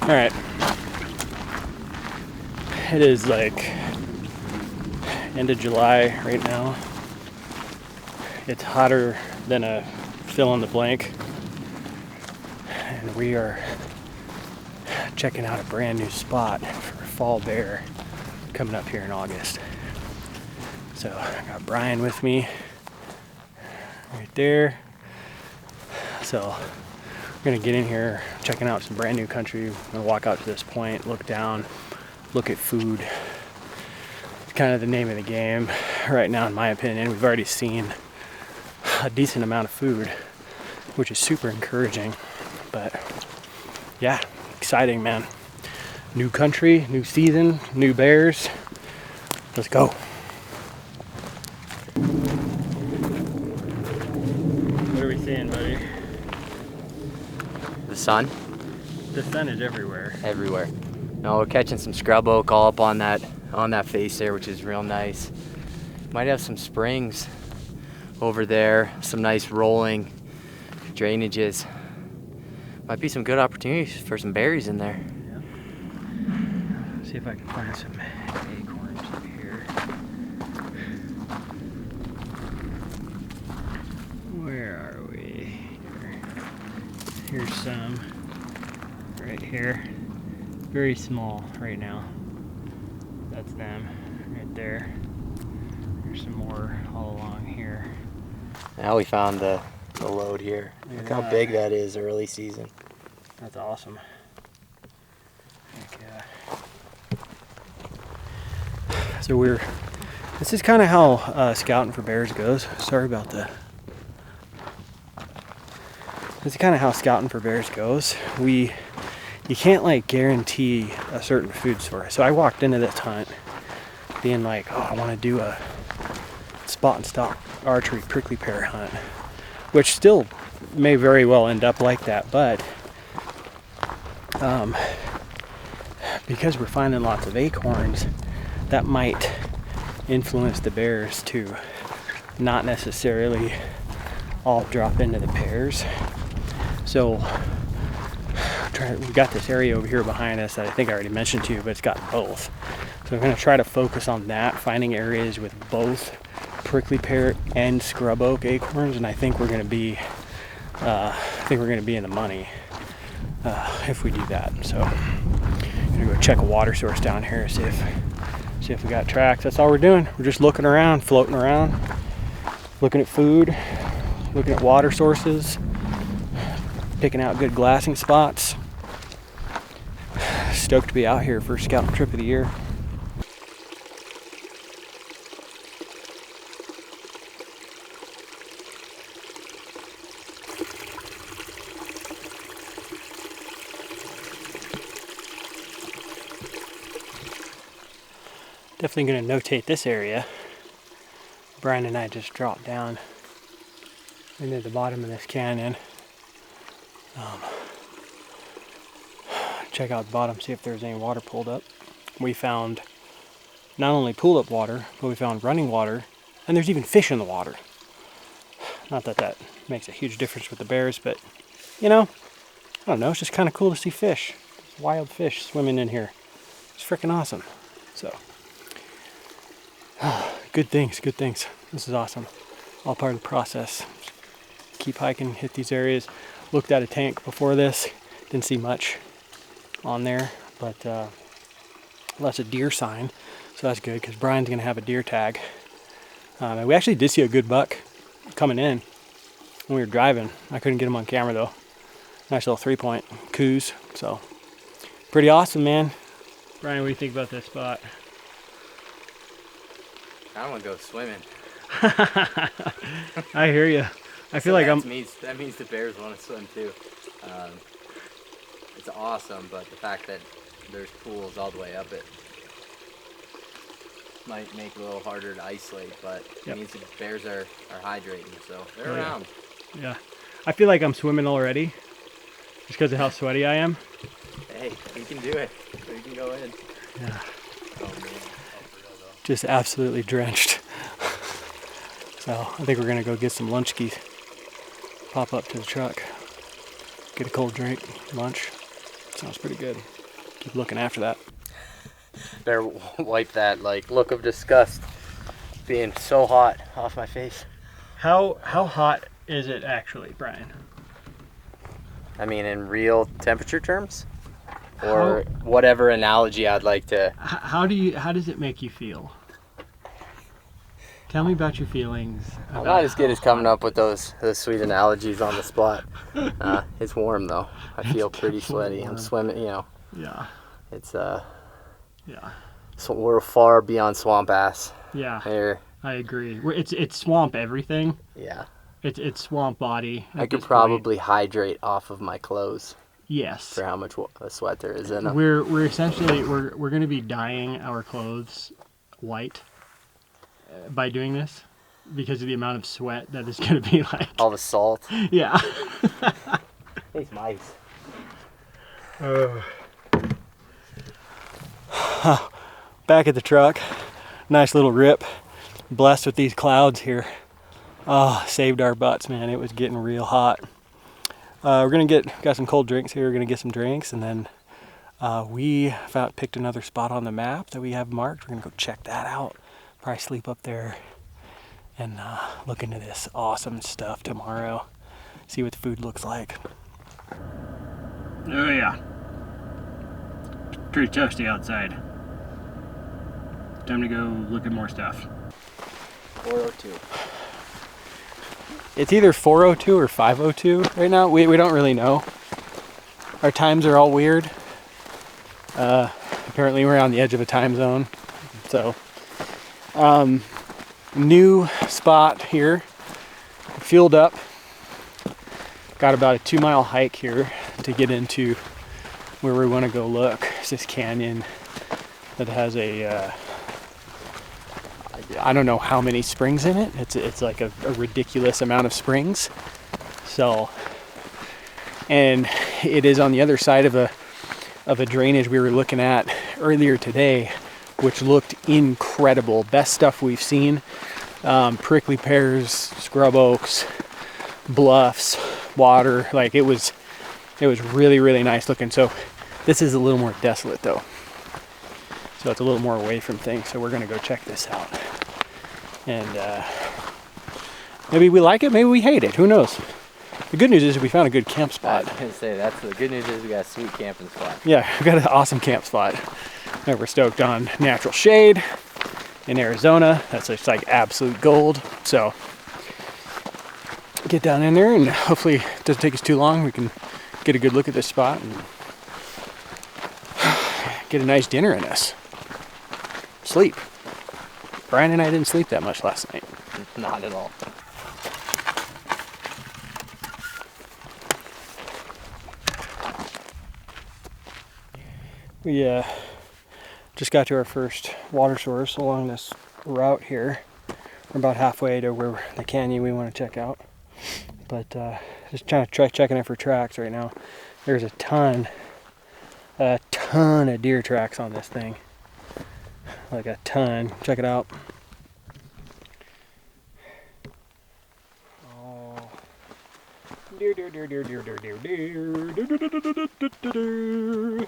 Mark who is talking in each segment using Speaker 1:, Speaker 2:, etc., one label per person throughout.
Speaker 1: All right. It is like end of July right now. It's hotter than a fill in the blank. And we are checking out a brand new spot for Fall Bear coming up here in August. So I got Brian with me right there. So we're gonna get in here, checking out some brand new country. I'm gonna walk out to this point, look down, look at food. It's kind of the name of the game right now, in my opinion. We've already seen a decent amount of food, which is super encouraging. But yeah, exciting, man. New country, new season, new bears. Let's go. What are we seeing, buddy?
Speaker 2: The sun?
Speaker 1: The sun is everywhere.
Speaker 2: Everywhere. No, we're catching some scrub oak all up on that face there, which is real nice. Might have some springs over there, some nice rolling drainages. Might be some good opportunities for some berries in there.
Speaker 1: Yeah. See if I can find some acorns here. Where are we? Here's some right here. Very small right now. That's them right there. There's some more all along here.
Speaker 2: Now we found the load here. Look how big that is early season.
Speaker 1: That's awesome. Heck yeah. So this is kind of how scouting for bears goes. Sorry about that. This is kind of how scouting for bears goes. You can't like guarantee a certain food source. So I walked into this hunt being like, oh, I want to do a spot and stock archery prickly pear hunt, which still may very well end up like that, but because we're finding lots of acorns, that might influence the bears to not necessarily all drop into the pears. So we've got this area over here behind us that I think I already mentioned to you, but it's got both. So I'm going to try to focus on that, finding areas with both prickly pear and scrub oak acorns, and I think we're going to be in the money if we do that. So I'm going to go check a water source down here, see if we got tracks. That's all we're doing. We're just looking around, floating around, looking at food, looking at water sources, picking out good glassing spots. Stoked to be out here for scouting trip of the year. Definitely going to notate this area. Brian and I just dropped down into the bottom of this canyon. Check out the bottom, see if there's any water pulled up. We found not only pulled up water, but we found running water, and there's even fish in the water. Not that that makes a huge difference with the bears, but you know, I don't know, it's just kind of cool to see fish. Wild fish swimming in here. It's freaking awesome. So, good things, good things. This is awesome. All part of the process. Keep hiking, hit these areas. Looked at a tank before this, didn't see much on there, but that's a deer sign, so that's good because Brian's gonna have a deer tag. And we actually did see a good buck coming in when we were driving. I couldn't get him on camera though. Nice little 3-point coos, so pretty awesome, man. Brian, what do you think about this spot?
Speaker 2: I don't want to go swimming.
Speaker 1: I hear you. I feel like
Speaker 2: that means the bears want to swim too. It's awesome, but the fact that there's pools all the way up it might make it a little harder to isolate, but it means the bears are hydrating, so they're around.
Speaker 1: Yeah. I feel like I'm swimming already just because of how sweaty I am.
Speaker 2: Hey, you can do it. You can go in.
Speaker 1: Yeah.
Speaker 2: Oh, man.
Speaker 1: Just absolutely drenched. So I think we're going to go get some lunchkies. Pop up to the truck. Get a cold drink, lunch. Sounds pretty good. Keep looking after that.
Speaker 2: Better wipe that like look of disgust being so hot off my face.
Speaker 1: How hot is it actually, Brian?
Speaker 2: I mean, in real temperature terms, or whatever analogy I'd like to.
Speaker 1: How does it make you feel? Tell me about your feelings.
Speaker 2: I'm not as good as coming up with those sweet analogies on the spot. It's warm though. I feel pretty sweaty. I'm swimming, you know.
Speaker 1: Yeah.
Speaker 2: It's
Speaker 1: Yeah.
Speaker 2: So we're far beyond swamp ass.
Speaker 1: Yeah.
Speaker 2: Here.
Speaker 1: I agree. It's swamp everything.
Speaker 2: Yeah.
Speaker 1: It's swamp body.
Speaker 2: I could probably hydrate off of my clothes.
Speaker 1: Yes.
Speaker 2: For how much sweat there is in them.
Speaker 1: We're essentially we're going to be dyeing our clothes white by doing this because of the amount of sweat that is going to be like.
Speaker 2: All the salt.
Speaker 1: Yeah.
Speaker 2: These mice.
Speaker 1: Back at the truck. Nice little rip. Blessed with these clouds here. Oh, saved our butts, man. It was getting real hot. We're gonna got some cold drinks here. We're gonna get some drinks, and then we picked another spot on the map that we have marked. We're gonna go check that out. Probably sleep up there and look into this awesome stuff tomorrow. See what the food looks like. Oh yeah, pretty toasty outside. Time to go look at more stuff.
Speaker 2: 402.
Speaker 1: It's either 4:02 or 5:02 right now. We don't really know. Our times are all weird. Apparently we're on the edge of a time zone. So, new spot here. Fueled up. Got about a 2-mile hike here to get into where we want to go look. It's this canyon that has a I don't know how many springs in it. It's like a ridiculous amount of springs. So, and it is on the other side of a drainage we were looking at earlier today, which looked incredible. Best stuff we've seen. Prickly pears, scrub oaks, bluffs, water. Like it was really, really nice looking. So this is a little more desolate though. So it's a little more away from things. So we're gonna go check this out. And maybe we like it, maybe we hate it. Who knows? The good news is we found a good camp spot.
Speaker 2: I was gonna say that's the good news is we got a sweet camping spot.
Speaker 1: Yeah, we got an awesome camp spot. And we're stoked on natural shade in Arizona. That's just like absolute gold. So get down in there and hopefully it doesn't take us too long. We can get a good look at this spot and get a nice dinner in us. Sleep. Brian and I didn't sleep that much last night.
Speaker 2: Not at all.
Speaker 1: We just got to our first water source along this route here. We're about halfway to where the canyon we want to check out. But just trying to checking it for tracks right now. There's a ton of deer tracks on this thing. Like a ton. Check it out. Oh. Deer, deer, deer, deer, deer, deer, deer, deer, deer, deer, deer, deer, deer, deer.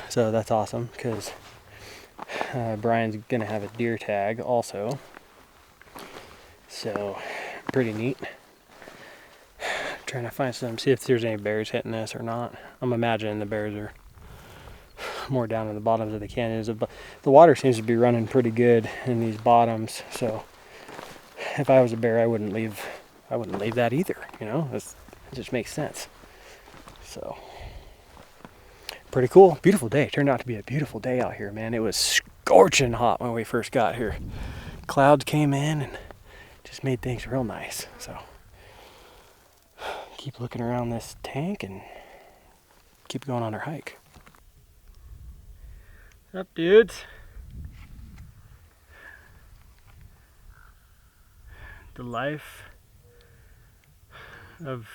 Speaker 1: So that's awesome because Brian's gonna have a deer tag also. So pretty neat. Trying to find see if there's any bears hitting this or not. I'm imagining the bears are more down in the bottoms of the canyons. The water seems to be running pretty good in these bottoms. So if I was a bear, I wouldn't leave that either. You know, it just makes sense. So pretty cool. Beautiful day. Turned out to be a beautiful day out here, man. It was scorching hot when we first got here. Clouds came in and just made things real nice. So keep looking around this tank and keep going on our hike. What's up, dudes? The life of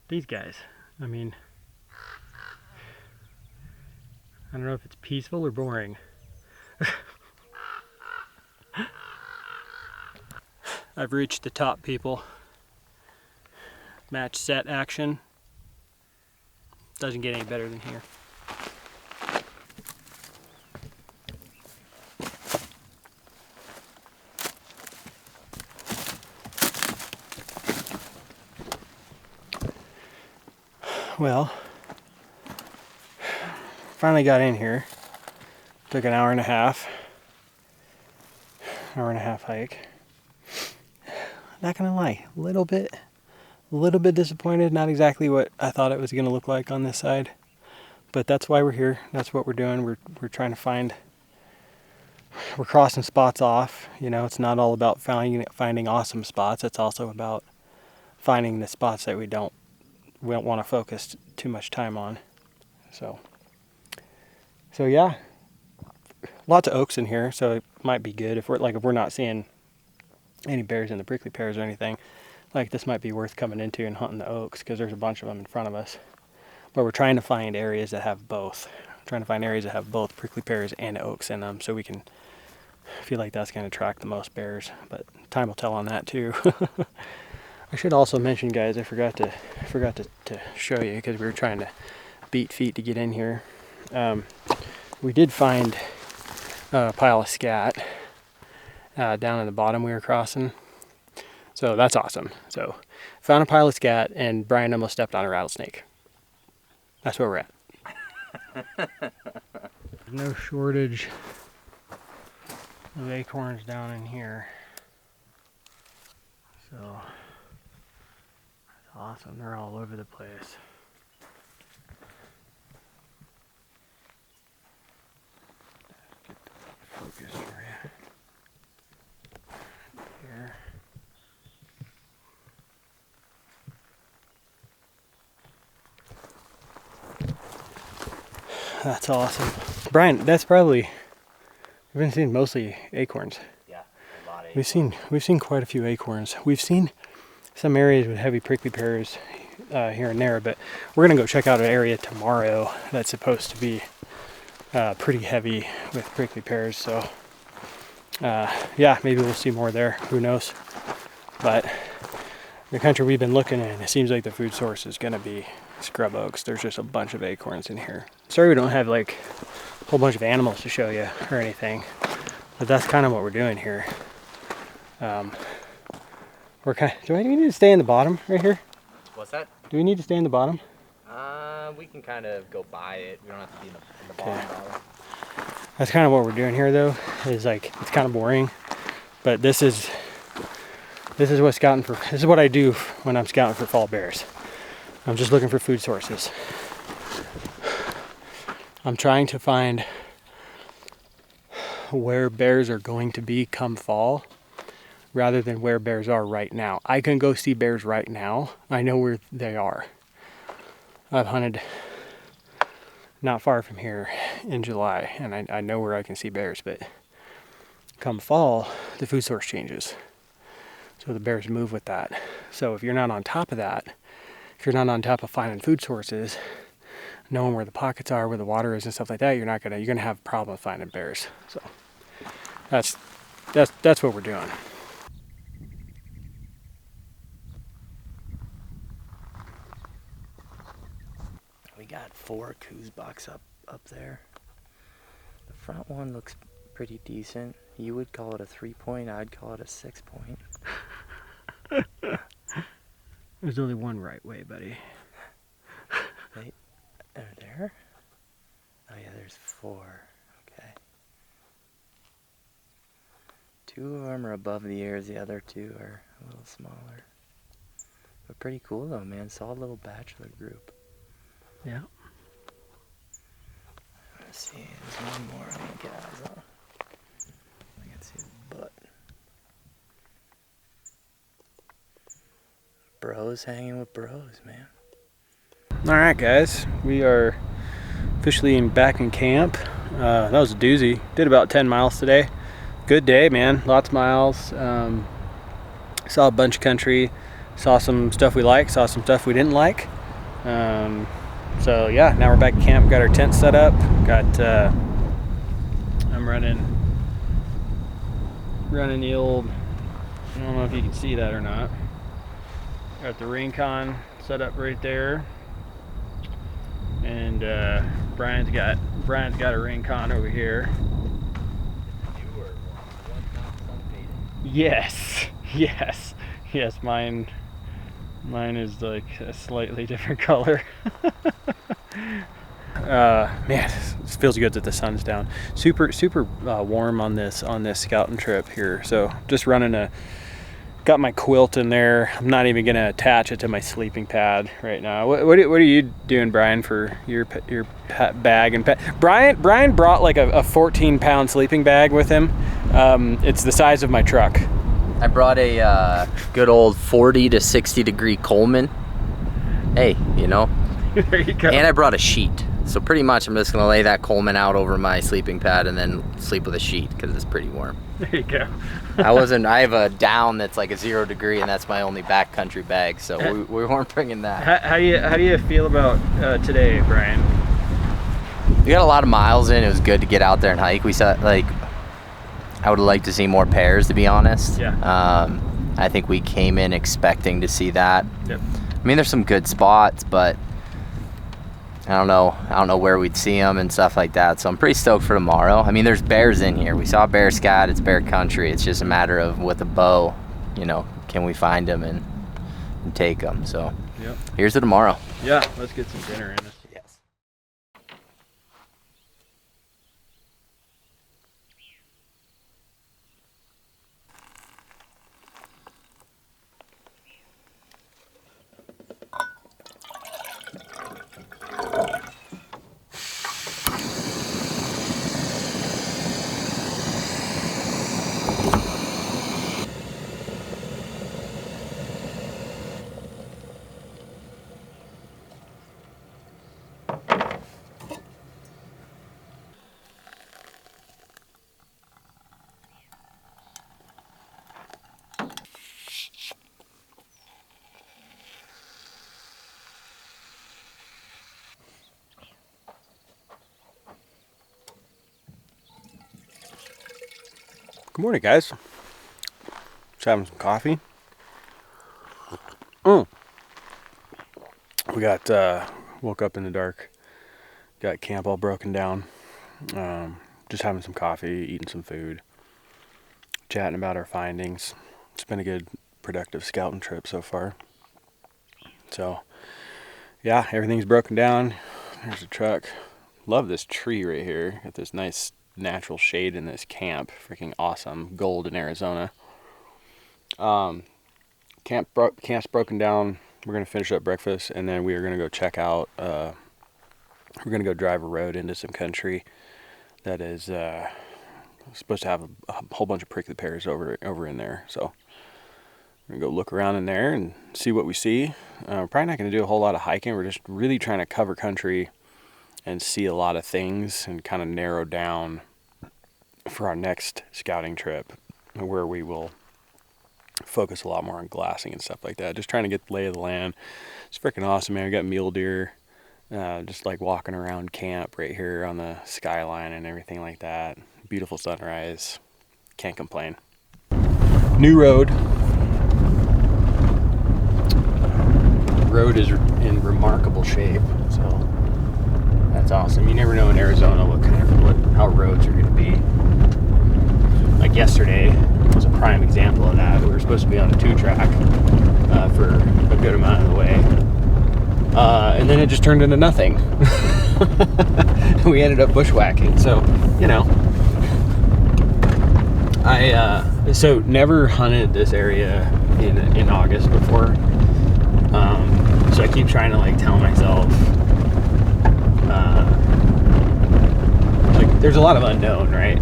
Speaker 1: these guys. I mean, I don't know if it's peaceful or boring. I've reached the top, people. match set action. Doesn't get any better than here. Well, finally got in here. Took an hour and a half hike. Not gonna lie, a little bit disappointed. Not exactly what I thought it was gonna look like on this side, but that's why we're here. That's what we're doing. We're trying to find. We're crossing spots off. You know, it's not all about finding awesome spots. It's also about finding the spots that we don't want to focus too much time on. So yeah, lots of oaks in here, so it might be good if we're not seeing any bears in the prickly pears or anything. Like, this might be worth coming into and hunting the oaks because there's a bunch of them in front of us. But we're trying to find areas that have both. Prickly pears and oaks in them, so we can feel like that's going to attract the most bears. But time will tell on that too. I should also mention, guys, I forgot to show you because we were trying to beat feet to get in here. We did find a pile of scat down in the bottom we were crossing. So that's awesome. So found a pile of scat and Brian almost stepped on a rattlesnake. That's where we're at. No shortage of acorns down in here. So that's awesome. They're all over the place. Get the focus for you. Here. That's awesome. Brian, that's probably, we've been seeing mostly acorns.
Speaker 2: Yeah, a lot of acorns.
Speaker 1: We've seen quite a few acorns. We've seen some areas with heavy prickly pears here and there, but we're gonna go check out an area tomorrow that's supposed to be pretty heavy with prickly pears. So yeah, maybe we'll see more there. Who knows? But the country we've been looking in, it seems like the food source is gonna be scrub oaks. There's just a bunch of acorns in here. Sorry we don't have like a whole bunch of animals to show you or anything, but that's kind of what we're doing here. Do we need to stay in the bottom right here?
Speaker 2: What's that?
Speaker 1: Do we need to stay in the bottom?
Speaker 2: We can kind of go by it. We don't have to be in the bottom.
Speaker 1: That's kind of what we're doing here, though. Is like, it's kind of boring, but this is what scouting for. This is what I do when I'm scouting for fall bears. I'm just looking for food sources. I'm trying to find where bears are going to be come fall, rather than where bears are right now. I can go see bears right now. I know where they are. I've hunted not far from here in July, and I know where I can see bears, but come fall, the food source changes. So the bears move with that. So if you're not on top of that, if you're not on top of finding food sources, knowing where the pockets are, where the water is and stuff like that, you're gonna have a problem finding bears. So that's what we're doing.
Speaker 2: We got 4 Kuzbaks up there. The front one looks pretty decent. You would call it a 3-point, I'd call it a 6-point.
Speaker 1: There's only one right way, buddy.
Speaker 2: They are there? Oh yeah, there's 4. Okay. 2 of them are above the ears, the other 2 are a little smaller. But pretty cool though, man. Solid little bachelor group.
Speaker 1: Yeah.
Speaker 2: Let's see, there's one more I can get eyes on. I can see his butt. Bros hanging with bros, man.
Speaker 1: Alright guys, we are officially back in camp. That was a doozy. Did about 10 miles today. Good day, man. Lots of miles. Saw a bunch of country. Saw some stuff we liked, saw some stuff we didn't like. So yeah, now we're back at camp. Got our tent set up. I'm running the old, I don't know if you can see that or not. Got the Rincon set up right there, and Brian's got a Rincon over here. Yes, yes, yes. Mine is like a slightly different color. Man, it feels good that the sun's down. Super warm on this scouting trip here. So just got my quilt in there. I'm not even gonna attach it to my sleeping pad right now. What are you doing, Brian, for your bag and pad? Brian brought like a 14-pound sleeping bag with him. It's the size of my truck.
Speaker 2: I brought a good old 40 to 60 degree Coleman. Hey, you know.
Speaker 1: There you go.
Speaker 2: And I brought a sheet. So pretty much I'm just gonna lay that Coleman out over my sleeping pad and then sleep with a sheet because it's pretty warm.
Speaker 1: There you go.
Speaker 2: I have a down that's like a 0 degree, and that's my only backcountry bag, so we weren't bringing that.
Speaker 1: How do you feel about today, Brian?
Speaker 2: We got a lot of miles in. It was good to get out there and hike. We saw, like, I would like to see more pairs, to be honest.
Speaker 1: Yeah.
Speaker 2: I think we came in expecting to see that.
Speaker 1: Yep.
Speaker 2: I mean, there's some good spots, but I don't know where we'd see them and stuff like that. So I'm pretty stoked for tomorrow. I mean, there's bears in here. We saw bear scat. It's bear country. It's just a matter of with a bow, you know, can we find them and take them. So
Speaker 1: yep.
Speaker 2: Here's to tomorrow.
Speaker 1: Yeah, let's get some dinner in us.
Speaker 2: Yes.
Speaker 1: Good morning, guys. Just having some coffee. We got woke up in the dark. Got camp all broken down. Just having some coffee, eating some food, chatting about our findings. It's been a good, productive scouting trip so far. So, yeah, everything's broken down. There's the truck. Love this tree right here. Got this nice natural shade in this camp. Freaking awesome. Gold in Arizona. Camp's broken down. We're gonna finish up breakfast and then we are gonna go check out. We're gonna go drive a road into some country that is supposed to have a whole bunch of prickly pears over in there. So we're gonna go look around in there and see what we see. We're probably not gonna do a whole lot of hiking. We're just really trying to cover country and see a lot of things and kind of narrow down for our next scouting trip where we will focus a lot more on glassing and stuff like that. Just trying to get the lay of the land. It's freaking awesome, man. We got mule deer, just like walking around camp right here on the skyline and everything like that. Beautiful sunrise. Can't complain. New road. Road is in remarkable shape, so that's awesome. You never know in Arizona how roads are going to be. Like yesterday was a prime example of that. We were supposed to be on a 2-track for a good amount of the way, and then it just turned into nothing. We ended up bushwhacking. So you know, I never hunted this area in August before. So I keep trying to like tell myself. Like there's a lot of unknown, right?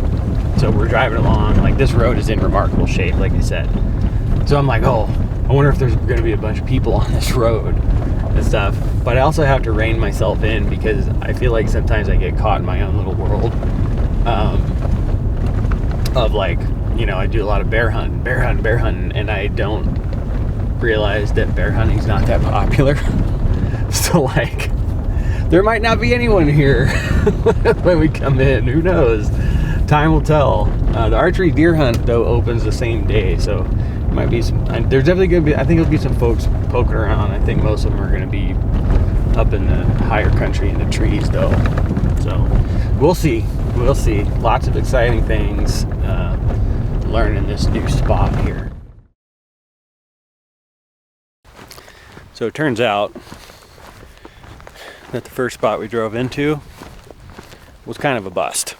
Speaker 1: So we're driving along, like this road is in remarkable shape, like I said. So I'm like, oh, I wonder if there's gonna be a bunch of people on this road and stuff. But I also have to rein myself in because I feel like sometimes I get caught in my own little world of like, you know, I do a lot of bear hunting, and I don't realize that bear hunting's not that popular. So like, there might not be anyone here when we come in, who knows? Time will tell. The archery deer hunt though opens the same day, so Might be some. There's definitely gonna be. I think there'll be some folks poking around. I think most of them are gonna be up in the higher country in the trees, though. So we'll see. We'll see. Lots of exciting things. Learning this new spot here. So it turns out that the first spot we drove into was kind of a bust.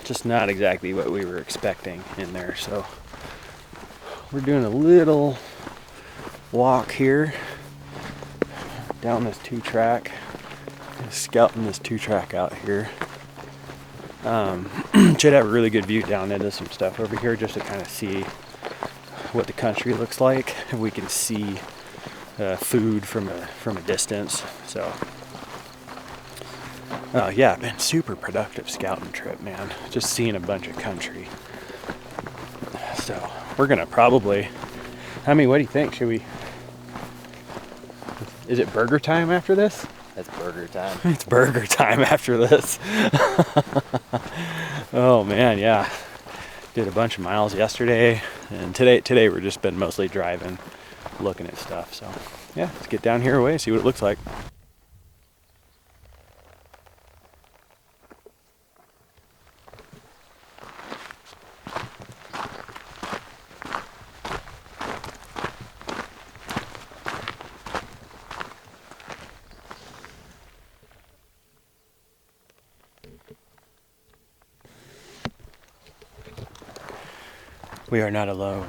Speaker 1: Just not exactly what we were expecting in there. So we're doing a little walk here down this 2-track, scouting this 2-track out here. Should have a really good view down into some stuff over here, just to kind of see what the country looks like, if we can see food from a distance. So yeah, been super productive scouting trip, man. Just seeing a bunch of country. So we're gonna probably, I mean, what do you think? Should we, is it burger time after this?
Speaker 2: That's burger time.
Speaker 1: It's burger time after this. Oh man, yeah. Did a bunch of miles yesterday, and today we're just been mostly driving, looking at stuff. So yeah, let's get down here away, see what it looks like. We are not alone.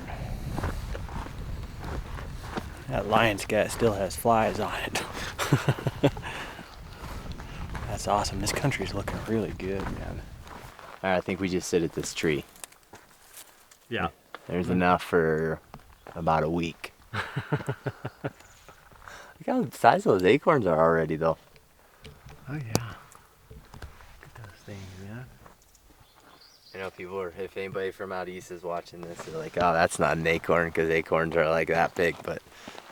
Speaker 1: That lion's cat still has flies on it. That's awesome. This country's looking really good, man.
Speaker 2: All right, I think we just sit at this tree.
Speaker 1: Yeah.
Speaker 2: There's enough for about a week. Look how the size of those acorns are already, though.
Speaker 1: Oh yeah. Look at those things, man.
Speaker 2: I know people are, if anybody from out east is watching this, they're like, oh, that's not an acorn, because acorns are like that big, but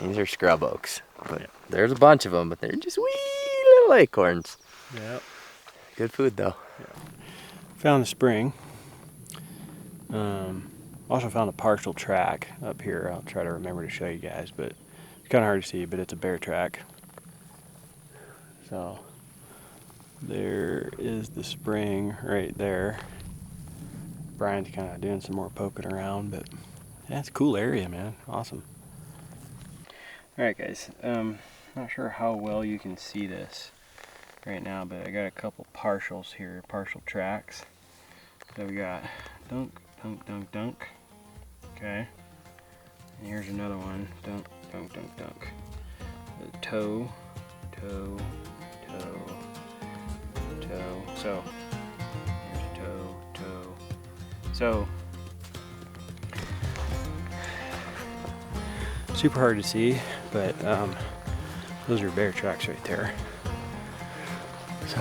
Speaker 2: these are scrub oaks. But yeah, there's a bunch of them, but they're just wee little acorns.
Speaker 1: Yep.
Speaker 2: Good food, though.
Speaker 1: Yeah. Found the spring. Also found a partial track up here. I'll try to remember to show you guys, but it's kind of hard to see, but it's a bear track. So there is the spring right there. Brian's kind of doing some more poking around, but yeah, it's a cool area, man. Awesome. All right, guys. Not sure how well you can see this right now, but I got a couple partials here, partial tracks. So we got dunk, dunk, dunk, dunk. Okay. And here's another one. Dunk, dunk, dunk, dunk. The toe, toe, toe, toe. So here's toe, toe. So super hard to see, but those are bear tracks right there. So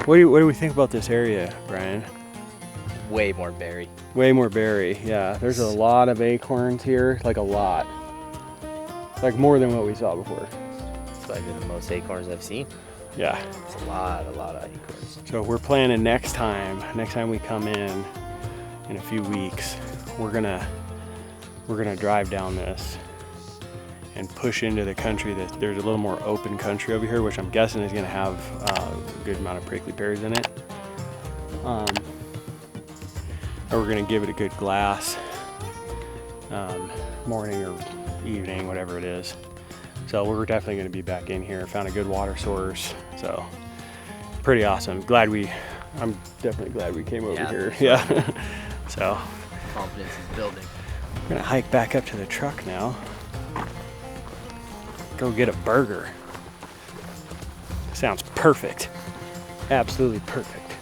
Speaker 1: what do we think about this area, Brian?
Speaker 2: Way more berry.
Speaker 1: Way more berry, yeah. There's a lot of acorns here, like a lot. Like more than what we saw before.
Speaker 2: It's like the most acorns I've seen.
Speaker 1: Yeah.
Speaker 2: It's a lot of acorns.
Speaker 1: So we're planning next time we come in a few weeks, we're gonna drive down this and push into the country. That there's a little more open country over here, which I'm guessing is gonna have a good amount of prickly pears in it. And we're gonna give it a good glass, morning or evening, whatever it is. So we're definitely gonna be back in here. Found a good water source, so pretty awesome. I'm definitely glad we came over here. Yeah. So
Speaker 2: Confidence is building.
Speaker 1: we're gonna hike back up to the truck now. Go get a burger. Sounds perfect. Absolutely perfect.